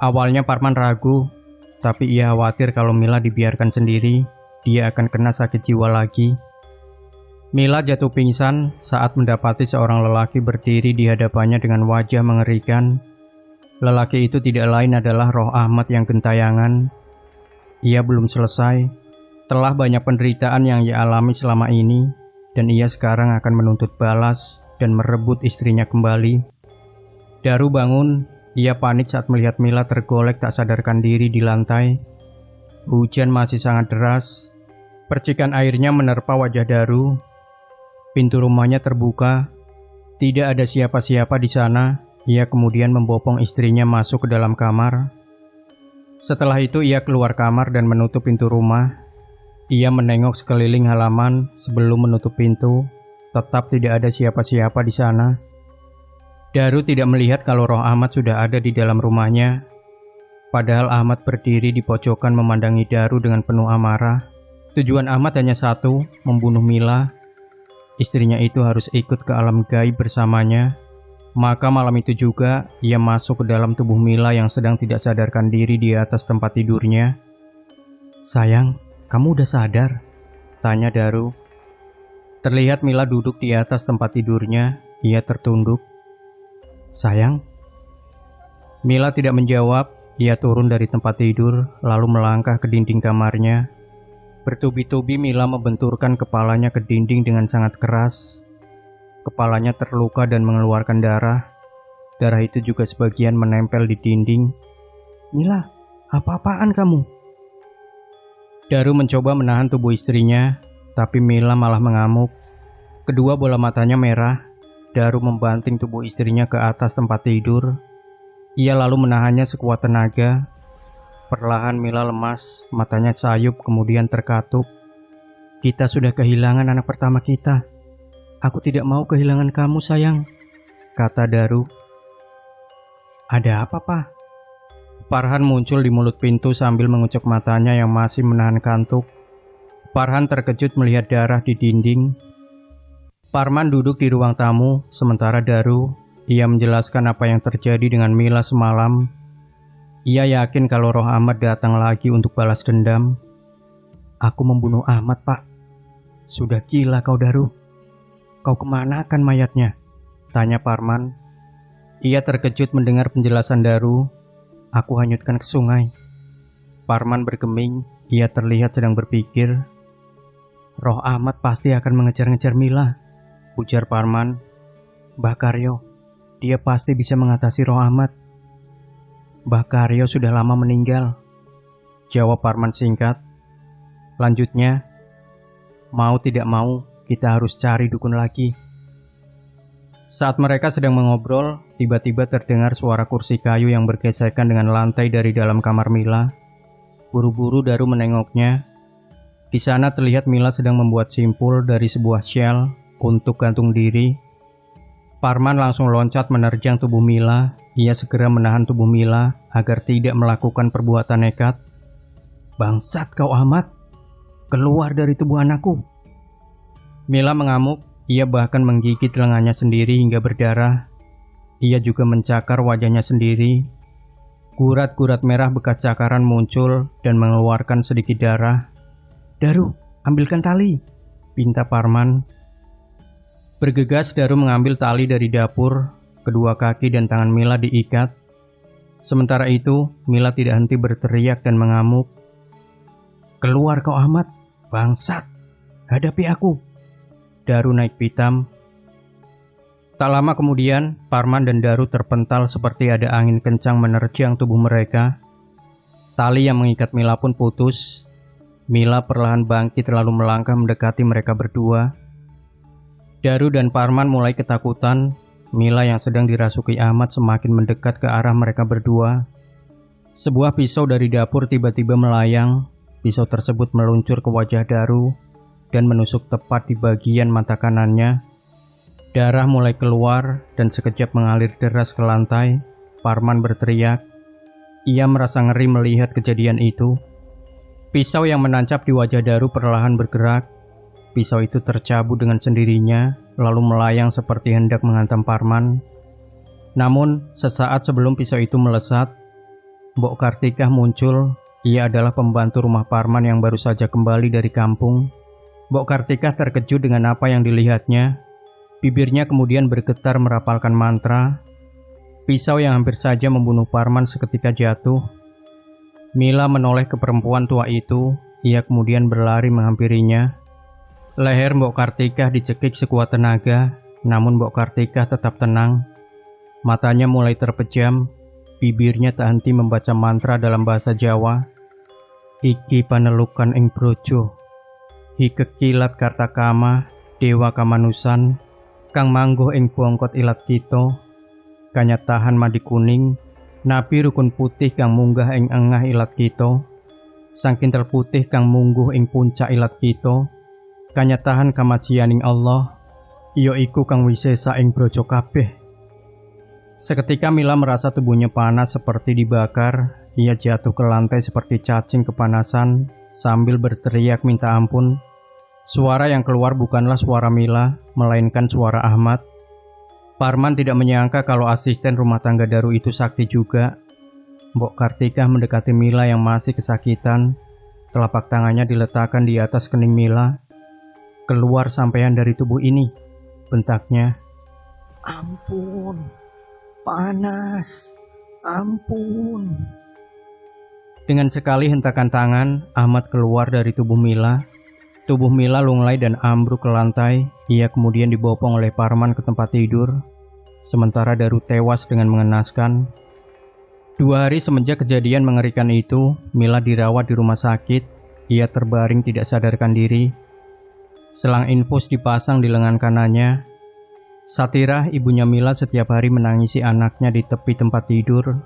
Speaker 1: Awalnya Parman ragu, tapi ia khawatir kalau Mila dibiarkan sendiri, dia akan kena sakit jiwa lagi. Mila jatuh pingsan saat mendapati seorang lelaki berdiri di hadapannya dengan wajah mengerikan. Lelaki itu tidak lain adalah roh Ahmad yang gentayangan. Ia belum selesai. Telah banyak penderitaan yang ia alami selama ini, dan ia sekarang akan menuntut balas dan merebut istrinya kembali. Daru bangun. Ia panik saat melihat Mila tergolek tak sadarkan diri di lantai. Hujan masih sangat deras. Percikan airnya menerpa wajah Daru. Pintu rumahnya terbuka. Tidak ada siapa-siapa di sana. Ia kemudian membopong istrinya masuk ke dalam kamar. Setelah itu ia keluar kamar dan menutup pintu rumah. Ia menengok sekeliling halaman sebelum menutup pintu. Tetap tidak ada siapa-siapa di sana. Daru tidak melihat kalau roh Ahmad sudah ada di dalam rumahnya. Padahal Ahmad berdiri di pojokan memandangi Daru dengan penuh amarah. Tujuan Ahmad hanya satu, membunuh Mila. Istrinya itu harus ikut ke alam gaib bersamanya. Maka malam itu juga ia masuk ke dalam tubuh Mila yang sedang tidak sadarkan diri di atas tempat tidurnya. "Sayang, kamu udah sadar?" tanya Daru. Terlihat Mila duduk di atas tempat tidurnya. Ia tertunduk. "Sayang, Mila tidak menjawab. Ia turun dari tempat tidur, lalu melangkah ke dinding kamarnya. Bertubi-tubi Mila membenturkan kepalanya ke dinding dengan sangat keras. Kepalanya terluka dan mengeluarkan darah. Darah itu juga sebagian menempel di dinding. "Mila, apa-apaan kamu?" Daru mencoba menahan tubuh istrinya, tapi Mila malah mengamuk. Kedua bola matanya merah. Daru membanting tubuh istrinya ke atas tempat tidur. Ia lalu menahannya sekuat tenaga. Perlahan Mila lemas, matanya sayup kemudian terkatup. "Kita sudah kehilangan anak pertama kita. Aku tidak mau kehilangan kamu, sayang," kata Daru. "Ada apa, Pak?" Farhan muncul di mulut pintu sambil mengucek matanya yang masih menahan kantuk. Farhan terkejut melihat darah di dinding. Parman duduk di ruang tamu, sementara Daru, ia menjelaskan apa yang terjadi dengan Mila semalam. Ia yakin kalau roh Ahmad datang lagi untuk balas dendam. "Aku membunuh Ahmad, Pak." "Sudah gila kau, Daru. Kau kemanakan mayatnya?" tanya Parman. Ia terkejut mendengar penjelasan Daru. "Aku hanyutkan ke sungai." Parman bergeming. Ia terlihat sedang berpikir. "Roh Ahmad pasti akan mengejar-ngejar Mila," ujar Parman. "Mbah Karyo, dia pasti bisa mengatasi roh Ahmad." "Mbah Karyo sudah lama meninggal," jawab Parman singkat. Lanjutnya, "Mau tidak mau, kita harus cari dukun lagi." Saat mereka sedang mengobrol, tiba-tiba terdengar suara kursi kayu yang bergesekan dengan lantai dari dalam kamar Mila. Buru-buru Daru menengoknya. Di sana terlihat Mila sedang membuat simpul dari sebuah shell untuk gantung diri. Parman langsung loncat menerjang tubuh Mila. Ia segera menahan tubuh Mila agar tidak melakukan perbuatan nekat. "Bangsat kau Ahmad, keluar dari tubuh anakku." Mila mengamuk. Ia bahkan menggigit lengannya sendiri hingga berdarah. Ia juga mencakar wajahnya sendiri. Gurat-gurat merah bekas cakaran muncul dan mengeluarkan sedikit darah. "Daru, ambilkan tali," pinta Parman. Bergegas Daru mengambil tali dari dapur. Kedua kaki dan tangan Mila diikat. Sementara itu, Mila tidak henti berteriak dan mengamuk. "Keluar kau Ahmad, bangsat, hadapi aku." Daru naik pitam. Tak lama kemudian, Parman dan Daru terpental seperti ada angin kencang menerjang tubuh mereka. Tali yang mengikat Mila pun putus. Mila perlahan bangkit lalu melangkah mendekati mereka berdua. Daru dan Parman mulai ketakutan. Mila yang sedang dirasuki Ahmad semakin mendekat ke arah mereka berdua. Sebuah pisau dari dapur tiba-tiba melayang. Pisau tersebut meluncur ke wajah Daru dan menusuk tepat di bagian mata kanannya. Darah mulai keluar dan sekejap mengalir deras ke lantai. Parman berteriak. Ia merasa ngeri melihat kejadian itu. Pisau yang menancap di wajah Daru perlahan bergerak. Pisau itu tercabut dengan sendirinya, lalu melayang seperti hendak menghantam Parman. Namun, sesaat sebelum pisau itu melesat, Mbok Kartikah muncul. Ia adalah pembantu rumah Parman yang baru saja kembali dari kampung. Mbok Kartikah terkejut dengan apa yang dilihatnya. Bibirnya kemudian bergetar merapalkan mantra. Pisau yang hampir saja membunuh Parman seketika jatuh. Mila menoleh ke perempuan tua itu. Ia kemudian berlari menghampirinya. Leher Mbok Kartikah dicekik sekuat tenaga, namun Mbok Kartikah tetap tenang. Matanya mulai terpejam. Bibirnya tak henti membaca mantra dalam bahasa Jawa. "Iki panelukan ing brojo, hikekilat kartakama, dewa kamanusan, kang mangguh ing bongkot ilat kita, kanyatahan madi kuning, nabi rukun putih kang munggah ing engah ilat kita, sang kintel putih kang mungguh ing puncak ilat kita, kanyatahan kamajianing Allah, iya iku kang wisesa ing brojo kabeh." Seketika Mila merasa tubuhnya panas seperti dibakar. Ia jatuh ke lantai seperti cacing kepanasan sambil berteriak minta ampun. Suara yang keluar bukanlah suara Mila, melainkan suara Ahmad. Parman tidak menyangka kalau asisten rumah tangga Daru itu sakti juga. Mbok Kartikah mendekati Mila yang masih kesakitan. Telapak tangannya diletakkan di atas kening Mila. "Keluar sampean dari tubuh ini," bentaknya. "Ampun, panas, Ampun. Dengan sekali hentakan tangan, Ahmad keluar dari tubuh Mila. Tubuh Mila lunglai dan ambruk ke lantai. Ia kemudian dibopong oleh Parman ke tempat tidur. Sementara Daru tewas dengan mengenaskan. 2 hari semenjak kejadian mengerikan itu, Mila dirawat di rumah sakit. Ia terbaring tidak sadarkan diri. Selang infus dipasang di lengan kanannya. Satirah, ibunya Mila, setiap hari menangisi anaknya di tepi tempat tidur.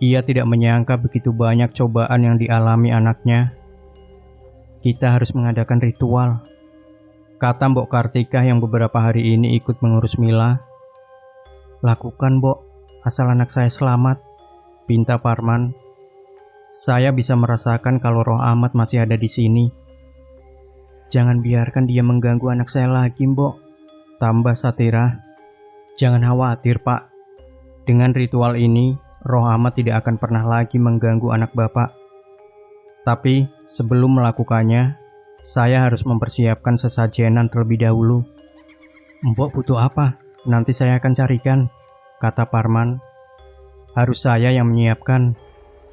Speaker 1: Ia tidak menyangka begitu banyak cobaan yang dialami anaknya. Kita harus mengadakan ritual, kata Mbok Kartika yang beberapa hari ini ikut mengurus Mila. Lakukan, Mbok, asal anak saya selamat, pinta Parman. Saya bisa merasakan kalau roh Ahmad masih ada di sini. Jangan biarkan dia mengganggu anak saya lagi, Mbok, tambah Satirah. Jangan khawatir, Pak. Dengan ritual ini, roh Ahmad tidak akan pernah lagi mengganggu anak Bapak. Tapi sebelum melakukannya, saya harus mempersiapkan sesajenan terlebih dahulu. Mbok butuh apa? Nanti saya akan carikan, kata Parman. Harus saya yang menyiapkan.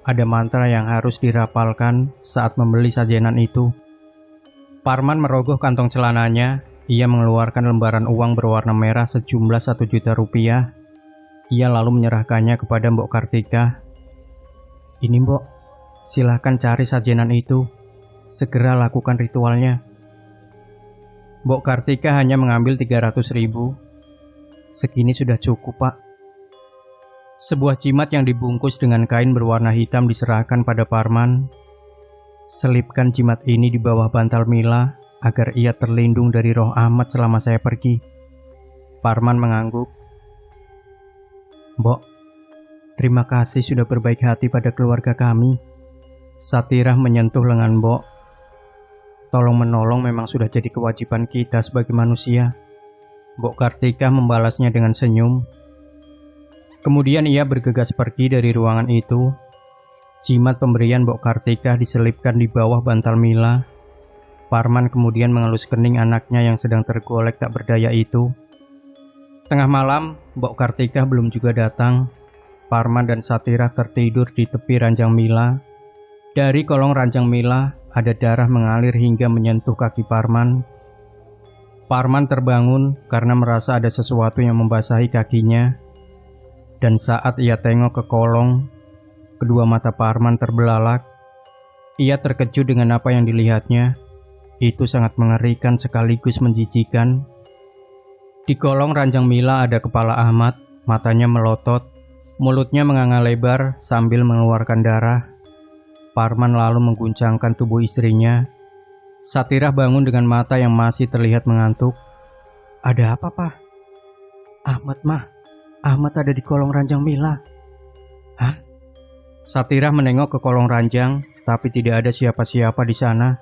Speaker 1: Ada mantra yang harus dirapalkan saat membeli sajenan itu. Parman merogoh kantong celananya. Ia mengeluarkan lembaran uang berwarna merah sejumlah 1 juta rupiah. Ia lalu menyerahkannya kepada Mbok Kartika. Ini, Mbok, silahkan cari sajenan itu. Segera lakukan ritualnya. Mbok Kartika hanya mengambil 300.000. Segini sudah cukup, Pak. Sebuah jimat yang dibungkus dengan kain berwarna hitam diserahkan pada Parman. Selipkan jimat ini di bawah bantal Mila agar ia terlindung dari roh Ahmad selama saya pergi. Parman mengangguk. Mbok, terima kasih sudah berbaik hati pada keluarga kami. Satirah menyentuh lengan Mbok. Tolong menolong memang sudah jadi kewajiban kita sebagai manusia. Mbok Kartika membalasnya dengan senyum. Kemudian ia bergegas pergi dari ruangan itu. Jimat pemberian Mbok Kartika diselipkan di bawah bantal Mila. Parman kemudian mengelus kening anaknya yang sedang tergolek tak berdaya itu. Tengah malam, Mbok Kartika belum juga datang. Parman dan Satirah tertidur di tepi ranjang Mila. Dari kolong ranjang Mila, ada darah mengalir hingga menyentuh kaki Parman. Parman terbangun karena merasa ada sesuatu yang membasahi kakinya. Dan saat ia tengok ke kolong, kedua mata Parman terbelalak. Ia terkejut dengan apa yang dilihatnya. Itu sangat mengerikan sekaligus menjijikan. Di kolong ranjang Mila ada kepala Ahmad, matanya melotot, mulutnya menganga lebar sambil mengeluarkan darah. Parman lalu mengguncangkan tubuh istrinya. Satirah bangun dengan mata yang masih terlihat mengantuk. Ada apa, Pak? Ahmad ada di kolong ranjang Mila. Hah? Satirah menengok ke kolong ranjang, tapi tidak ada siapa-siapa di sana.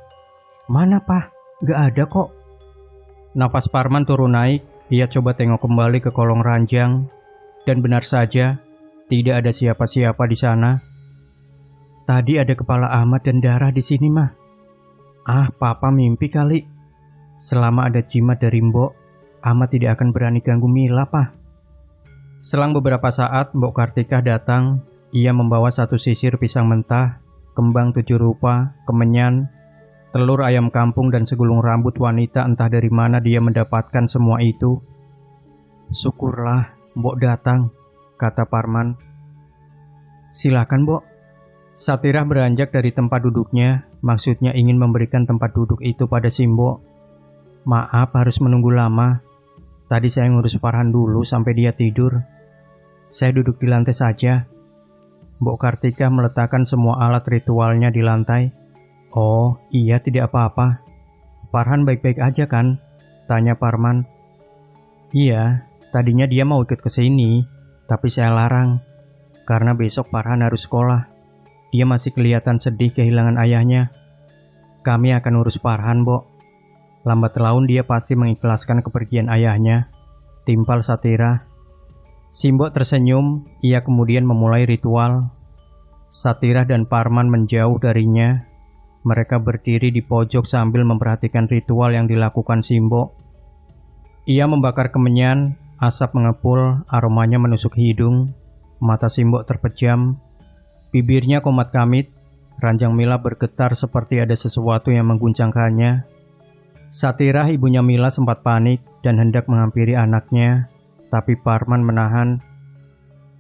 Speaker 1: Mana, Pak? Gak ada kok. Napas Parman turun naik. Ia coba tengok kembali ke kolong ranjang, dan benar saja, tidak ada siapa-siapa di sana. Tadi ada kepala Ahmad dan darah di sini, mah. Papa mimpi kali. Selama ada jimat dari Mbok, Ahmad tidak akan berani ganggu Mila, Pak. Selang beberapa saat, Mbok Kartika datang. Ia membawa 1 sisir pisang mentah, kembang 7 rupa, kemenyan, telur ayam kampung dan segulung rambut wanita. Entah dari mana dia mendapatkan semua itu. Syukurlah, Mbok datang, kata Parman. Silakan, Mbok. Satirah beranjak dari tempat duduknya, maksudnya ingin memberikan tempat duduk itu pada si Mbok. Maaf harus menunggu lama. Tadi saya ngurus Farhan dulu sampai dia tidur. Saya duduk di lantai saja. Mbok Kartika meletakkan semua alat ritualnya di lantai. Oh, iya tidak apa-apa. Farhan baik-baik aja kan? Tanya Parman. Iya, tadinya dia mau ikut ke sini, tapi saya larang. Karena besok Farhan harus sekolah. Dia masih kelihatan sedih kehilangan ayahnya. Kami akan urus Farhan, Mbok. Lambat laun dia pasti mengikhlaskan kepergian ayahnya, timpal Satirah. Simbok tersenyum, ia kemudian memulai ritual. Satirah dan Parman menjauh darinya. Mereka berdiri di pojok sambil memperhatikan ritual yang dilakukan Simbok. Ia membakar kemenyan, asap mengepul, aromanya menusuk hidung. Mata Simbok terpejam, bibirnya komat kamit, ranjang Mila bergetar seperti ada sesuatu yang mengguncangkannya. Satirah ibunya Mila sempat panik dan hendak menghampiri anaknya, tapi Parman menahan.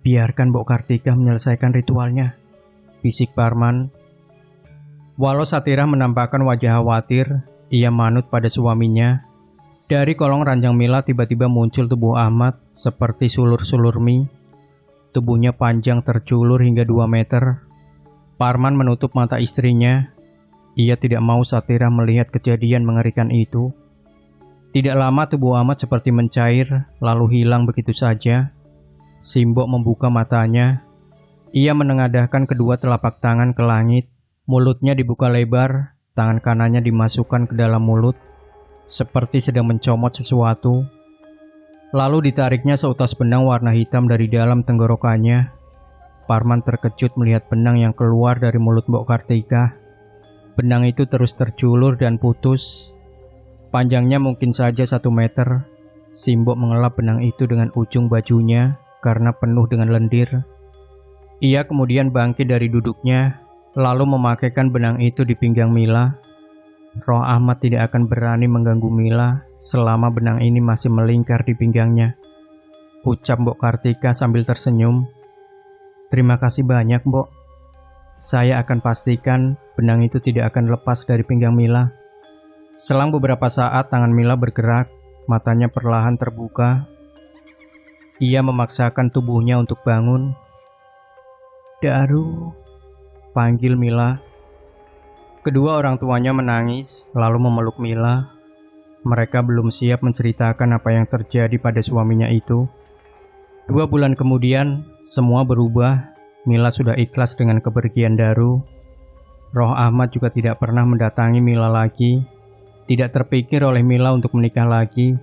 Speaker 1: "Biarkan Mbok Kartika menyelesaikan ritualnya," bisik Parman. Walau Satirah menampakkan wajah khawatir, ia manut pada suaminya. Dari kolong ranjang Mila tiba-tiba muncul tubuh Ahmad seperti sulur-sulur mie. Tubuhnya panjang terculur hingga 2 meter. Parman menutup mata istrinya. Ia tidak mau Satirah melihat kejadian mengerikan itu. Tidak lama tubuh Ahmad seperti mencair, lalu hilang begitu saja. Simbok membuka matanya. Ia menengadahkan kedua telapak tangan ke langit. Mulutnya dibuka lebar, tangan kanannya dimasukkan ke dalam mulut, seperti sedang mencomot sesuatu. Lalu ditariknya seutas benang warna hitam dari dalam tenggorokannya. Parman terkejut melihat benang yang keluar dari mulut Mbok Kartika. Benang itu terus terculur dan putus. Panjangnya mungkin saja 1 meter. Simbok mengelap benang itu dengan ujung bajunya karena penuh dengan lendir. Ia kemudian bangkit dari duduknya, lalu memakaikan benang itu di pinggang Mila. Roh Ahmad tidak akan berani mengganggu Mila selama benang ini masih melingkar di pinggangnya, ucap Mbok Kartika sambil tersenyum. "Terima kasih banyak, Mbok. Saya akan pastikan benang itu tidak akan lepas dari pinggang Mila." Selang beberapa saat tangan Mila bergerak, matanya perlahan terbuka. Ia memaksakan tubuhnya untuk bangun. "Daru," panggil Mila. Kedua orang tuanya menangis, lalu memeluk Mila. Mereka belum siap menceritakan apa yang terjadi pada suaminya itu. 2 bulan kemudian, semua berubah. Mila sudah ikhlas dengan kepergian Daru. Roh Ahmad juga tidak pernah mendatangi Mila lagi. Tidak terpikir oleh Mila untuk menikah lagi.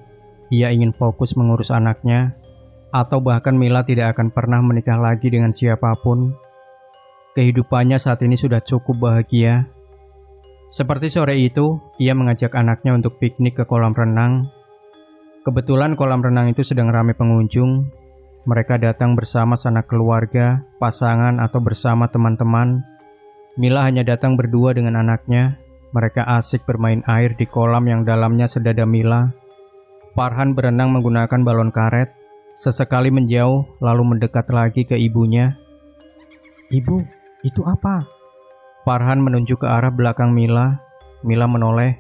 Speaker 1: Ia ingin fokus mengurus anaknya, atau bahkan Mila tidak akan pernah menikah lagi dengan siapapun. Kehidupannya saat ini sudah cukup bahagia. Seperti sore itu, ia mengajak anaknya untuk piknik ke kolam renang. Kebetulan kolam renang itu sedang ramai pengunjung. Mereka datang bersama sanak keluarga, pasangan, atau bersama teman-teman. Mila hanya datang berdua dengan anaknya. Mereka asik bermain air di kolam yang dalamnya sedada Mila. Farhan berenang menggunakan balon karet. Sesekali menjauh, lalu mendekat lagi ke ibunya. "Ibu, itu apa?" Farhan menunjuk ke arah belakang Mila. Mila menoleh.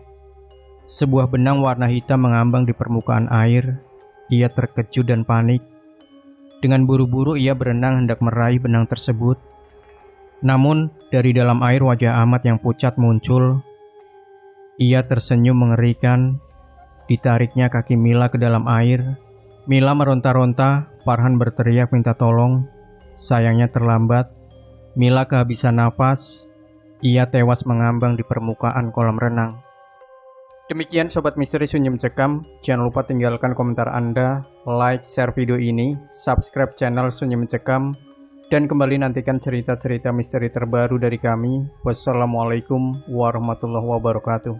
Speaker 1: Sebuah benang warna hitam mengambang di permukaan air. Ia terkejut dan panik. Dengan buru-buru ia berenang hendak meraih benang tersebut. Namun, dari dalam air wajah Ahmad yang pucat muncul. Ia tersenyum mengerikan. Ditariknya kaki Mila ke dalam air. Mila meronta-ronta. Farhan berteriak minta tolong. Sayangnya terlambat. Mila kehabisan napas. Ia tewas mengambang di permukaan kolam renang. Demikian Sobat Misteri Sunyi Mencekam. Jangan lupa tinggalkan komentar Anda, like, share video ini, subscribe channel Sunyi Mencekam, dan kembali nantikan cerita-cerita misteri terbaru dari kami. Wassalamualaikum warahmatullahi wabarakatuh.